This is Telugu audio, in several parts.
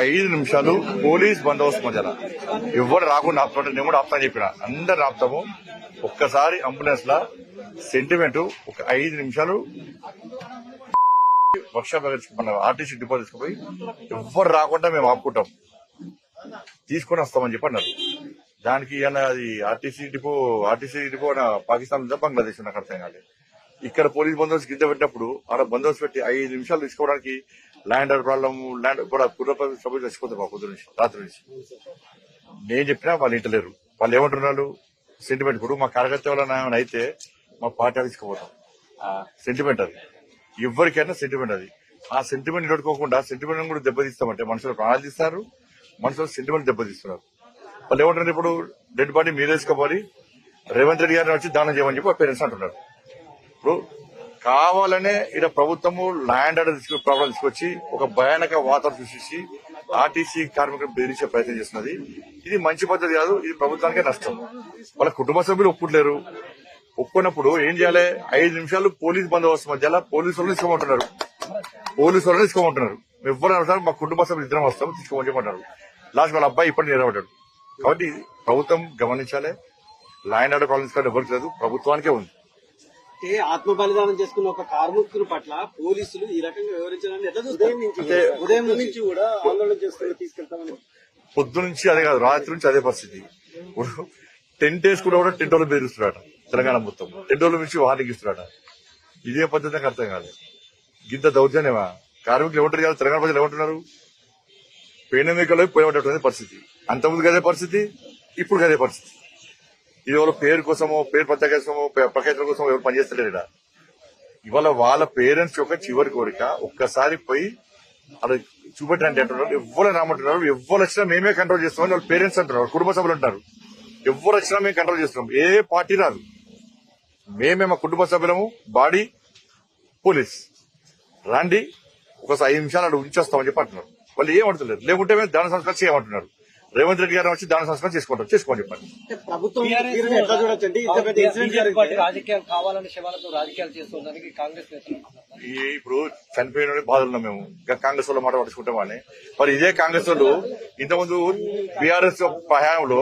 5 నిమిషాలు పోలీస్ బందోబస్తు మధ్యన ఎవరు రాకుండా ఆపుతుంటే నేను కూడా ఆపుతా చెప్పిన అందరు ఆపుతాము. ఒక్కసారి అంబులెన్స్ లా సెంటిమెంట్ ఒక 5 నిమిషాలు వర్క్షాప్ మన ఆర్టీసీ డిపో తీసుకుపోయి ఎవరు రాకుండా మేము ఆపుకుంటాం, తీసుకొని వస్తామని చెప్పి అన్నారు. దానికి అది ఆర్టీసీ డిపో పాకిస్తాన్ ఉందా బంగ్లాదేశ్ నాకు అర్థం కాలేదు. ఇక్కడ పోలీస్ బందోబస్తు గిద్ద పెట్టినప్పుడు ఆడ బందోబస్తు పెట్టి 5 నిమిషాలు తీసుకోవడానికి ల్యాండర్ ప్రాబ్లం కూడా సభ్యులు చచ్చిపోతారు మా పొద్దు నుంచి రాత్రి నుంచి. నేను చెప్పినా వాళ్ళు ఇంటలేరు. వాళ్ళు ఏమంటున్నారు సెంటిమెంట్. ఇప్పుడు మా కార్యకర్త వల్ల అయితే మా పార్టీ తీసుకుపోతాం. సెంటిమెంట్ అది ఎవరికైనా సెంటిమెంట్. అది ఆ సెంటిమెంట్ నిలబడుకోకుండా సెంటిమెంట్ కూడా దెబ్బతీస్తామంటే మనుషులు ప్రాణాలు తీస్తారు, మనుషులు సెంటిమెంట్ దెబ్బతీస్తున్నారు. వాళ్ళు ఏమంటున్నారు ఇప్పుడు డెడ్ బాడీ మీరు వేసుకోవాలి, రేవంత్ రెడ్డి గారిని వచ్చి దానం చేయమని చెప్పి పేరెంట్స్ అంటున్నారు. ఇప్పుడు కావాలనే ఇక్కడ ప్రభుత్వము ల్యాండ్ ఆర్డర్ ప్రాబ్లం తీసుకొచ్చి ఒక భయానక వాతావరణం సృష్టించి ఆర్టీసీ కార్మికులను బెదిరించే ప్రయత్నం చేస్తున్నది. ఇది మంచి పద్ధతి కాదు, ఇది ప్రభుత్వానికే నష్టం. వాళ్ళ కుటుంబ సభ్యులు ఒప్పుకుంటలేరు. ఒప్పుకున్నప్పుడు ఏం చేయాలి? 5 నిమిషాలు పోలీస్ బందోబస్తు మధ్యలో పోలీసులను తీసుకోమంటున్నారు. ఎవరు అంటారు మా కుటుంబ సభ్యులు ఇద్దరం వస్తాం తీసుకోమని చెప్పంటారు. లాస్ట్ వాళ్ళ అబ్బాయి ఇప్పటికి నిలబడ్డాడు. కాబట్టి ప్రభుత్వం గమనించాలి. ల్యాండ్ ఆర్డర్ ప్రాబ్లమ్స్ కానీ ఎవరికి లేదు, ప్రభుత్వానికే ఉంది. ఆత్మ బలిదానం చేసుకున్న ఒక కార్మికుల పట్ల పోలీసులు ఈ రకంగా వివరించడానికి ఎట్లా చూస్తారు? ఉదయం నుంచి కూడా ఆందోళన చేస్తూ తీసుకెళ్తామని పొద్దు నుంచి అదే కాదు, రాత్రి నుంచి అదే పరిస్థితి. ఇప్పుడు టెంట్ వేసుకున్నా కూడా టెంట్ వాళ్ళు బెదిరిస్తున్నాడ. తెలంగాణ మొత్తం టెంట్ వాళ్ళ నుంచి వార్నింగ్ ఇస్తున్నాడ. ఇదే పద్ధతి నాకు అర్థం కాదు. గింత దౌర్జన్యమా? కార్మికులు ఏమంటారు కాదు, తెలంగాణ ప్రజలు ఏమంటున్నారు? పోయిన ఎన్నికల్లో పోయినటువంటి పరిస్థితి. అంతకుముందు అదే పరిస్థితి, ఇప్పుడు అదే పరిస్థితి. ఇది వాళ్ళ పేరు కోసమో పేరు ప్రఖ్యాతుల కోసం ఎవరు పనిచేస్తలేరు. ఇక్కడ ఇవాళ వాళ్ళ పేరెంట్స్ యొక్క చివరి కోరిక ఒక్కసారి పోయి అది చూపెట్టండి అంటున్నారు. ఎవరు రామంటున్నారు. ఎవరు వచ్చినా మేమే కంట్రోల్ చేస్తామని వాళ్ళ పేరెంట్స్ అంటున్నారు, కుటుంబ సభ్యులు అంటారు. ఎవరు వచ్చినా మేము కంట్రోల్ చేస్తున్నాం, ఏ పార్టీ రాదు. మేమే మా కుటుంబ సభ్యులము, బాడీ పోలీస్ రండి ఒకసారి 5 నిమిషాలు అక్కడ ఉంచేస్తామని చెప్పి అంటున్నారు. వాళ్ళు ఏమంటలేరు. లేకుంటే మేము దాన సంస్కారం చేయమంటున్నారు. రేవంత్ రెడ్డి గారు వచ్చి దాని సంస్కారం చేసుకోమని చెప్పండి. రాజకీయాలు కావాలని శివాలతో రాజకీయాలు చేస్తుందానికి కాంగ్రెస్ ఇప్పుడు చనిపోయిన బాధలున్నాం మేము. కాంగ్రెస్ వాళ్ళు మాట పట్టించుకుంటామని. మరి ఇదే కాంగ్రెస్ వాళ్ళు ఇంతకుముందు బీఆర్ఎస్ హయాంలో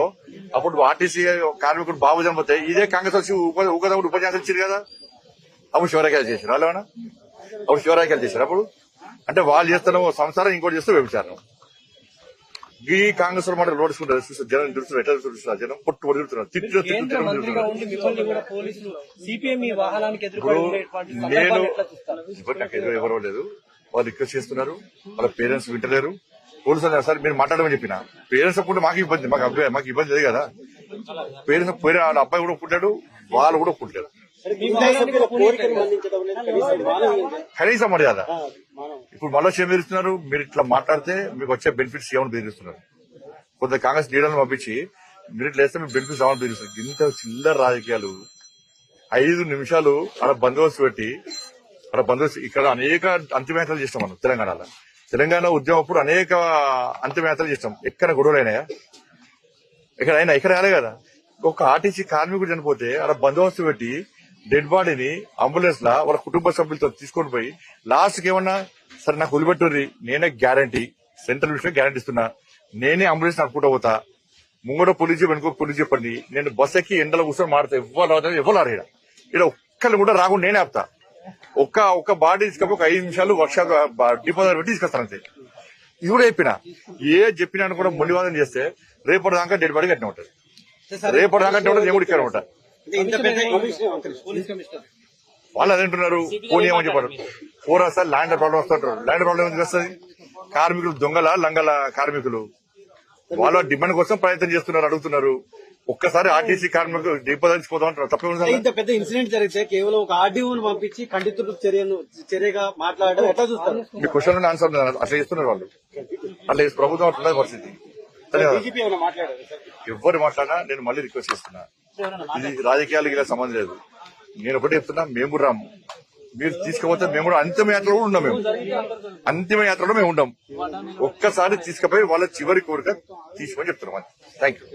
అప్పుడు ఆర్టీసీ కార్మికుడు బాబు చనిపోతే ఇదే కాంగ్రెస్ వచ్చి ఊకదమ్ముడు ఉపన్యాసం ఇచ్చారు కదా. అప్పుడు శివరాఖ్యాలు చేశారు. అలానా అప్పుడు శివరాఖ్యాలు చేశారు. అప్పుడు అంటే వాళ్ళు చేస్తున్న సంసారం, ఇంకోటి చేస్తూ వ్యభిచారం. ఈ కాంగ్రెస్ మాట లోడుచుకుంటారు. జనం తిడుతున్నారు, ఎట్లా తిడుతున్నారు, జనం పొట్టు తిడుతున్నారు. నేను నాకు ఎవరో లేదు, వాళ్ళు రిక్వెస్ట్ చేస్తున్నారు. వాళ్ళ పేరెంట్స్ వింటలేరు. పోలీసులు సార్ మీరు మాట్లాడమని చెప్పిన పేరెంట్స్ ఒప్పుకుంటే మాకు ఇబ్బంది, మాకు ఇబ్బంది లేదు కదా. పేరెంట్స్ వాళ్ళ అబ్బాయి కూడా ఒప్పుకుంటాడు, వాళ్ళు కూడా ఒప్పుకుంటారు. కనీసం మర్యాద. ఇప్పుడు మళ్ళీ ఏం బెదిరిస్తున్నారు? మీరు ఇట్లా మాట్లాడితే మీకు వచ్చే బెనిఫిట్స్ ఏమని బెదిరిస్తున్నారు. కొంత కాంగ్రెస్ లీడర్లను పంపించి మీరు ఇట్లా వేస్తే మీకు బెనిఫిట్స్ ఏమని బెదిరిస్తున్నారు. ఇంత చిల్లర రాజకీయాలు. 5 నిమిషాలు అక్కడ బందోబస్తు పెట్టి ఇక్కడ అనేక అంతిమయాత్రలు చేస్తాం మనం తెలంగాణలో. తెలంగాణ ఉద్యమం అప్పుడు అనేక అంతిమయాత్రలు చేస్తాం. ఎక్కడ గొడవలైనాయా? ఇక్కడ రాలే కదా. ఒక ఆర్టీసీ కార్మికుడు చనిపోతే అక్కడ బందోబస్తు పెట్టి డెడ్ బాడీని అంబులెన్స్ లా వాళ్ళ కుటుంబ సభ్యులతో తీసుకొని పోయి లాస్ట్ కి ఏమన్నా సరే నాకు వదిలిపెట్టుర్రి, నేనే గ్యారంటీ సెంట్రల్ విషయం గ్యారంటీ ఇస్తున్నా, నేనే అంబులెన్స్ నడుపుకుంటూ పోతా, ముంగడ పోలీసు వెనుక పోలీసు చెప్పండి, నేను బస్ ఎక్కి ఎండలో కూర్చొని మారుతా, ఇవ్వలేరు ఇక్కడ ఒక్కళ్ళు కూడా రాకుండా నేనే ఆపుతా. ఒక్క బాడీ తీసుకపోయి ఒక 5 నిమిషాలు వర్క్షాప్ డిపో పెట్టి తీసుకొస్తానంతే. ఇది కూడా చెప్పినా కూడా మొండివాదం చేస్తే రేపటిదాకా డెడ్ బాడీ కట్టిన ఉంటుంది. రేపటిదాకా నేను కూడా ఇక్కడ ఉంటా. వాళ్ళు అదేంటున్నారు పోనీ ఏమని చెప్పారు. 4 వస్తారు ల్యాండ్ ప్రాబ్లం వస్తుంటారు. ల్యాండ్ ప్రాబ్లం ఎందుకు వస్తుంది? కార్మికులు దొంగల లంగల కార్మికులు వాళ్ళ డిమాండ్ కోసం ప్రయత్నం చేస్తున్నారు, అడుగుతున్నారు. ఒక్కసారి ఆర్టీసీ కార్మికులు దీపదించిపోతాం అంటారు. తప్పే. ఇంత పెద్ద ఇన్సిడెంట్ జరిగితే కేవలం ఒక ఆర్డీఓను పంపించి ఖండితులు చర్యగా మాట్లాడడం ఎట్లా చూస్తారు? మీ క్వశ్చన్ ఆన్సర్ అట్లా చేస్తున్నారు వాళ్ళు. అట్లా ప్రభుత్వం అట్లా పరిస్థితి. ఎవరు మాట్లాడినా నేను మళ్ళీ రిక్వెస్ట్ చేస్తున్నా, ఇది రాజకీయాలకి ఇలా సంబంధం లేదు. నేను ఒకటి చెప్తున్నా, మేము కూడా రాము. మీరు తీసుకుపోతే మేము కూడా అంతిమయాత్రలో కూడా ఉన్నాం. అంతిమయాత్రలో మేము ఉండం. ఒక్కసారి తీసుకుపోయి వాళ్ళ చివరి కోరిక తీసుకోమని చెప్తున్నాం. Thank you.